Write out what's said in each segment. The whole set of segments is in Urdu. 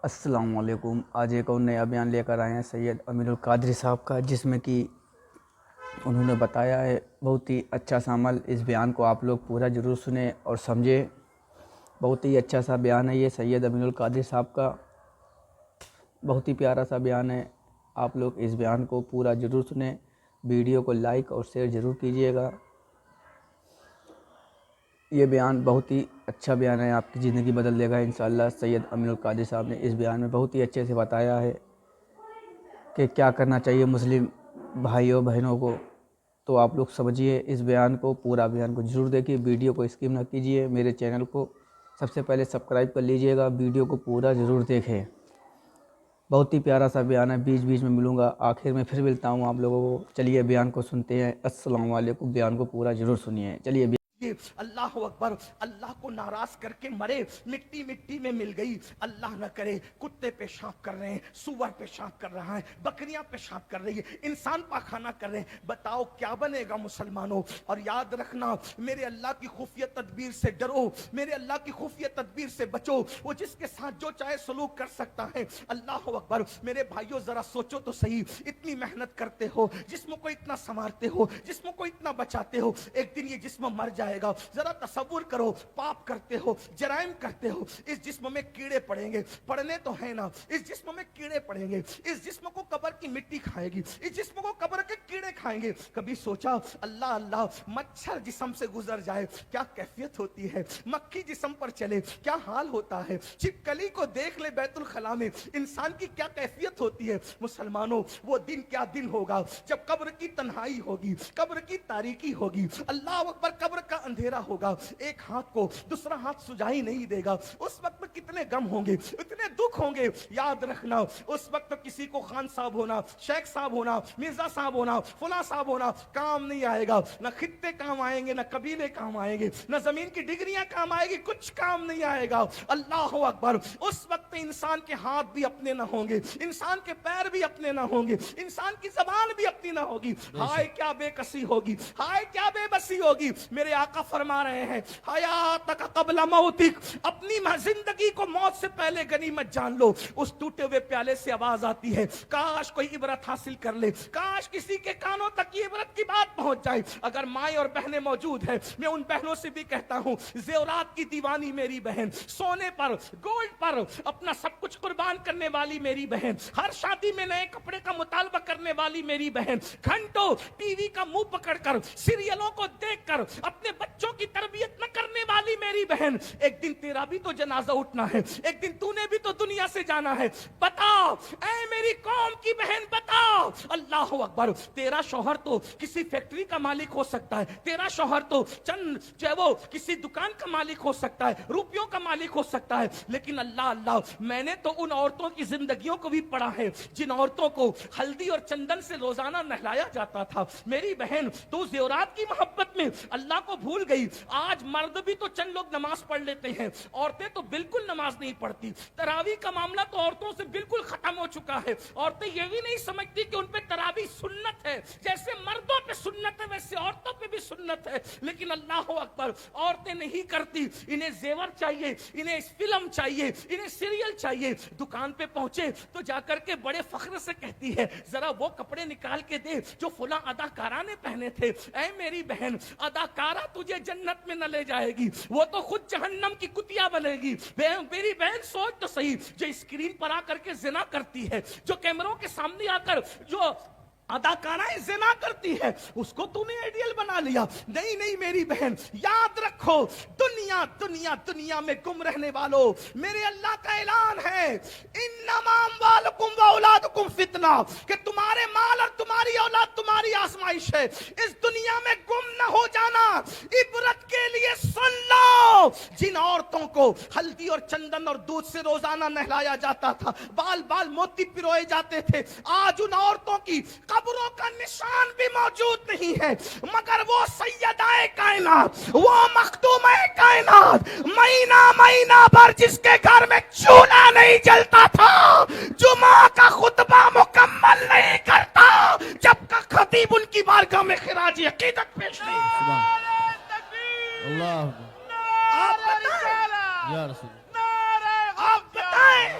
السلام علیکم۔ آج ایک اور نیا بیان لے کر آئے ہیں سید امین القادری صاحب کا، جس میں کہ انہوں نے بتایا ہے بہت ہی اچھا سا عمل۔ اس بیان کو آپ لوگ پورا ضرور سنیں اور سمجھیں۔ بہت ہی اچھا سا بیان ہے یہ سید امین القادری صاحب کا، بہت ہی پیارا سا بیان ہے۔ آپ لوگ اس بیان کو پورا ضرور سنیں، ویڈیو کو لائک اور شیئر ضرور کیجیے گا۔ یہ بیان بہت ہی اچھا بیان ہے، آپ کی زندگی بدل دے گا انشاءاللہ۔ سید امین القادری صاحب نے اس بیان میں بہت ہی اچھے سے بتایا ہے کہ کیا کرنا چاہیے مسلم بھائیوں بہنوں کو۔ تو آپ لوگ سمجھیے اس بیان کو، پورا بیان کو ضرور دیکھیے، ویڈیو کو اسکپ نہ کیجیے۔ میرے چینل کو سب سے پہلے سبسکرائب کر لیجیے گا، ویڈیو کو پورا ضرور دیکھیں۔ بہت ہی پیارا سا بیان ہے، بیچ بیچ میں ملوں گا، آخر میں پھر ملتا ہوں آپ لوگوں کو۔ چلیے بیان کو سنتے ہیں۔ السلام علیکم۔ بیان کو پورا ضرور سنیے۔ چلیے اللہ اکبر، اللہ کو ناراض کر کے مرے، مٹی مٹی میں مل گئی۔ اللہ نہ کرے کتے پیشاب کر رہے ہیں، سور پیشاب کر رہا ہے، بکریاں پیشاب کر رہی ہے، انسان پاخانہ کر رہے ہیں، بتاؤ کیا بنے گا مسلمانوں؟ اور یاد رکھنا، میرے اللہ کی خفیہ تدبیر سے ڈرو، میرے اللہ کی خفیہ تدبیر سے بچو۔ وہ جس کے ساتھ جو چاہے سلوک کر سکتا ہے۔ اللہ اکبر۔ میرے بھائیوں ذرا سوچو تو صحیح، اتنی محنت کرتے ہو، جسم کو اتنا سنوارتے ہو، جسم کو اتنا بچاتے ہو، ایک دن یہ جسم مر جائے گا۔ ذرا تصور کرو، پاپ کرتے ہو، جرائم کرتے ہو، اس جسم میں کیڑے پڑیں گے، پڑنے تو ہے نا، اس جسم میں کیڑے پڑیں گے، اس جسم کو قبر کی مٹی کھائے گی، اس جسم کو قبر کے کیڑے کھائیں گے۔ کبھی سوچا اللہ اللہ، مچھر جسم سے گزر جائے کیا کیفیت ہوتی ہے، مکھی جسم پر چلے کیا حال ہوتا ہے، چھپکلی کو دیکھ لے بیت الخلا میں انسان کی کیا کیفیت ہوتی ہے۔ مسلمانوں، وہ دن کیا دن ہوگا جب قبر کی تنہائی ہوگی، قبر کی تاریکی ہوگی، اللہ اکبر، قبر کا اندھیرا ہوگا، ایک ہاتھ کو دوسرا ہاتھ سجائی نہیں دے گا۔ اس وقت میں کتنے غم ہوں گے، اتنے دکھ ہوں گے۔ یاد رکھنا، اس وقت کسی کو خان صاحب ہونا، شیخ صاحب ہونا، مرزا صاحب ہونا، فلاں صاحب ہونا کام نہیں آئے گا۔ نہ خطے کام آئیں گے، نہ قبیلے کام آئیں گے، نہ زمین کی ڈگریاں کام آئے گی، کچھ کام نہیں آئے گا۔ اللہ اکبر۔ اس وقت انسان کے ہاتھ بھی اپنے نہ ہوں گے، انسان کے پیر بھی اپنے نہ ہوں گے، انسان کی زبان بھی اپنی نہ ہوگی۔ ہائے کیا بے کسی ہوگی، ہائے کیا بے بسی ہوگی۔ میرے آقا فرما رہے ہیں، حیاتک قبل موتک، اپنی زندگی کو موت سے پہلے غنیمت جان لو۔ اس ٹوٹے ہوئے پیالے سے آواز آتی ہے، کاش کوئی عبرت حاصل کر لے، کاش کسی کے کانوں تک یہ عبرت کی بات پہنچ جائے۔ اگر مائیں اور بہنیں موجود ہیں، میں ان بہنوں سے بھی کہتا ہوں، زیورات کی دیوانی میری بہن، سونے پر گولڈ پر اپنا سب کچھ قربان کرنے والی میری بہن، ہر شادی میں نئے کپڑے کا مطالبہ کرنے والی میری بہن، گھنٹوں ٹی وی کا منہ پکڑ کر سیریلوں کو دیکھ کر اپنے بچوں کی تربیت نہ کرنے والی میری بہن، ایک دن تیرا بھی تو جنازہ اٹھنا ہے، ایک دن تو نے بھی تو دنیا سے جانا ہے۔ بتا اے میری قوم کی بہن، بتا۔ اللہ اکبر۔ تیرا شوہر تو کسی فیکٹری کا مالک ہو سکتا ہے، تیرا شوہر تو چند جو ہے وہ کسی دکان کا مالک ہو سکتا ہے، روپیوں کا مالک ہو سکتا ہے، لیکن اللہ اللہ، میں نے تو ان عورتوں کی زندگیوں کو بھی پڑھا ہے جن عورتوں کو ہلدی اور چندن سے روزانہ نہلایا جاتا تھا۔ میری بہن، تو زیورات کی محبت میں اللہ کو بھول گئی۔ آج مرد بھی تو چند لوگ نماز پڑھ لیتے ہیں، عورتیں تو بالکل نماز نہیں پڑھتی۔ تراویح کا معاملہ تو عورتوں سے بالکل ختم ہو چکا ہے۔ عورتیں یہ بھی نہیں سمجھتی کہ ان پہ تراویح سنت ہے، جیسے مردوں پہ سنت ہے ویسے عورتوں پہ بھی سنت ہے۔ لیکن اللہ اکبر، عورتیں نہیں کرتی، انہیں زیور چاہیے، انہیں فلم چاہیے، انہیں سیریل چاہیے۔ دکان پہ پہنچے تو جا کر کے بڑے فخر سے کہتی ہے، ذرا وہ کپڑے نکال کے دے جو فلاں اداکارہ نے پہنے تھے۔ اے میری بہن، اداکارہ تجھے جنت میں نہ لے جائے گی، وہ تو خود جہنم کی کتیا بنے گی۔ میری بہن سوچ تو صحیح، جو اسکرین پر آ کر کے زنا کرتی ہے، جو کیمروں کے سامنے آ کر جو اداکارہ زنا کرتی ہے، اس کو تو نے آئیڈیل بنا لیا۔ نہیں نہیں میری بہن، یاد رکھو، دنیا دنیا دنیا میں گم رہنے والوں، میرے اللہ کا اعلان ہے، انما اموالکم واولادکم فتنہ، کہ تمہارے مال اور تمہاری اولاد تمہاری آزمائش ہے۔ اس دنیا میں گم نہ ہو جانا، عبرت کے لیے سن لو۔ جن عورتوں کو ہلدی اور چندن اور دودھ سے روزانہ نہلایا جاتا تھا، بال بال موتی پروئے جاتے تھے، آج ان عورتوں کی قبروں کا نشان بھی موجود نہیں ہے، مگر وہ سیدہ کائنات، وہ مخدومہ کائنات، مہینہ مہینہ بھر جس کے گھر میں چولہا نہیں جلتا تھا، جمعہ کا خطبہ مکمل نہیں کرتا جب کا خطیب ان کی بارگاہ میں خراج عقیدت پیش نہیں کرتا۔ اللہ آپ بتائیں، یا رسول آپ بتائیں،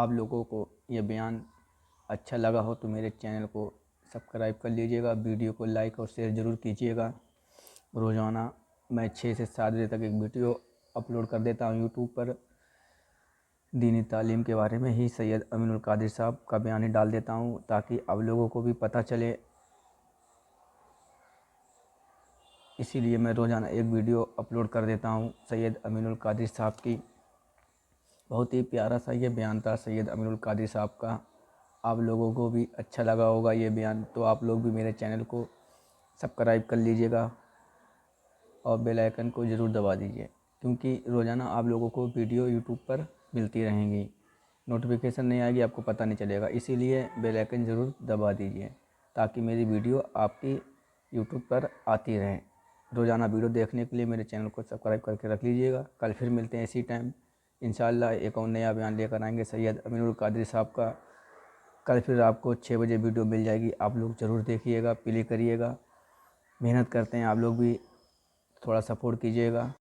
آپ لوگوں کو یہ بیان اچھا لگا ہو تو میرے چینل کو سبسکرائب کر لیجیے گا، ویڈیو کو لائک اور شیئر ضرور کیجیے گا۔ روزانہ میں 6 سے 7 بجے تک ایک ویڈیو اپلوڈ کر دیتا ہوں یوٹیوب پر، دینی تعلیم کے بارے میں ہی سید امین القادری صاحب کا بیان ہی ڈال دیتا ہوں تاکہ آپ لوگوں کو بھی پتہ چلے۔ اسی لیے میں روزانہ ایک ویڈیو اپلوڈ کر دیتا ہوں سید امین القادری صاحب کی۔ بہت ہی پیارا سا یہ بیان تھا سید امین القادری صاحب کا، آپ لوگوں کو بھی اچھا لگا ہوگا یہ بیان، تو آپ لوگ بھی میرے چینل کو سبسکرائب کر لیجیے گا اور بیل آئیکن کو ضرور دبا دیجیے، کیونکہ روزانہ آپ لوگوں کو ویڈیو یوٹیوب پر ملتی رہیں گی، نوٹیفیکیشن نہیں آئے گی، آپ کو پتہ نہیں چلے گا، اسی لیے بیل آئیکن ضرور دبا دیجیے تاکہ میری ویڈیو آپ کی یوٹیوب پر آتی رہے۔ روزانہ ویڈیو دیکھنے کے لیے میرے چینل کو سبسکرائب کر کے رکھ لیجیے گا۔ کل پھر ملتے ہیں اسی ٹائم انشاءاللہ، ایک اور نیا بیان لے کر آئیں گے سید امین القادری صاحب کا۔ کل پھر آپ کو 6 بجے ویڈیو مل جائے گی، آپ لوگ ضرور دیکھیے گا، پلے کریے گا، محنت کرتے ہیں آپ لوگ بھی، تھوڑا سپورٹ کیجیے گا۔